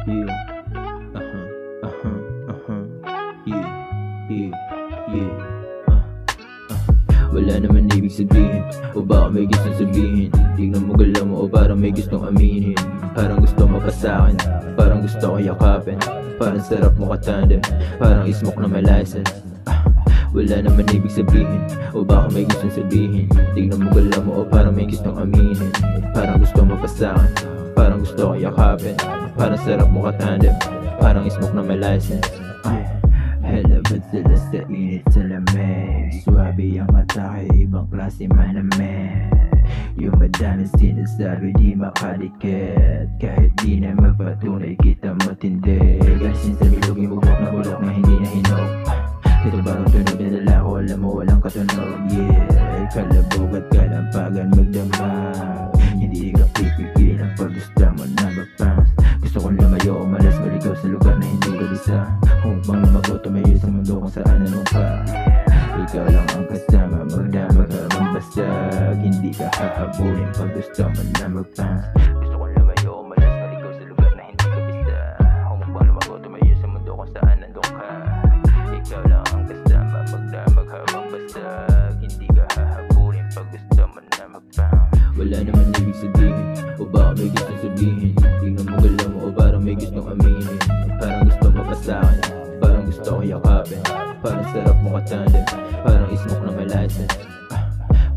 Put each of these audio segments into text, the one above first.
Yeah. Uh-huh. Uh-huh. Uh-huh. Yeah. Yeah. Yeah. Wala naman ibig sabihin, o baka may gustong sabihin. Tignan mo galaw mo, o parang may gustong aminin. Parang gusto mo pa sa'kin, parang gusto ko yakapin. Parang sarap mo katandem, parang ismok na may license. Wala naman ibig sabihin, o baka may gustong sabihin. Tignan mo galaw mo, o parang may gustong aminin. Parang gusto mo pa sa'kin, parang gusto ko yakapin. Parang sarap mo katandem, parang ismok na may license. Hello, ba't sila sa init sa lamig? Swabe ang atake, ibang klase manamig. Yung madaming sinasabi di makadikit. Kahit di na magpatunay kita matindi. Galisin sa bilog yung bugok na bulok na hindi na hinog. Ito bagong tunog na dala ko, alam mo walang katunog. Yeah, kalabog at kalampagan magdamag. Hindi ka pipigilan pag gusto mo na mag-bounce. Gusto kong lumayo, umalas, maligaw sa lugar na hindi ka bisa. Kung bang lumago, tumayo sa mundo kung saan anong ka. Ikaw lang ang kasama, magdamag habang basag. Hindi ka hahabulin pag gusto mo na mag-bounce. Gusto kong lumayo, umalas, maligaw sa lugar na hindi ka bisa. Kung bang lumago, tumayo sa mundo kung saan anong ka. Ikaw lang ang kasama, magdamag habang basag. Hindi ka hahabulin pag gusto mo na mag-bounce. Wala naman ibig sabihin, o baka may gustong sabihin. Tingnan mo galaw mo, o parang may gustong aminin. Parang gusto mo pa sa'kin, parang gusto ko yakapin. Parang sarap mo katandem, parang ismok na may license.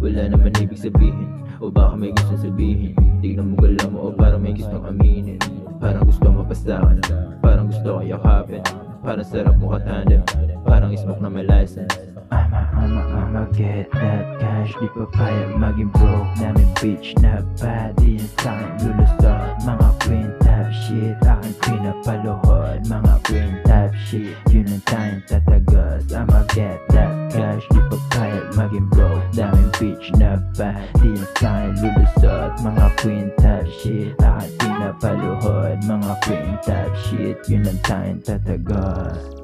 Wala naman ibig sabihin, o baka may gustong sabihin. Tingnan mo galaw mo, o parang may gustong aminin. Parang gusto mo pa sa'kin, parang gusto ko yakapin. Parang sarap mo katandem, parang ismok na may license. I'ma get that cash. Di pa kaya maging broke namin bitch na bad. Di yan sa'kin lulusot. Mga queen type shit akin pinapaluhod. Mga queen type shit, yun ang tayong tatagos. I'ma get that cash. Di pa kaya maging broke namin bitch na bad. Di yan sa'kin lulusot. Mga queen type shit akin pinapaluhod. Mga queen type shit, yun ang tayong tatagos.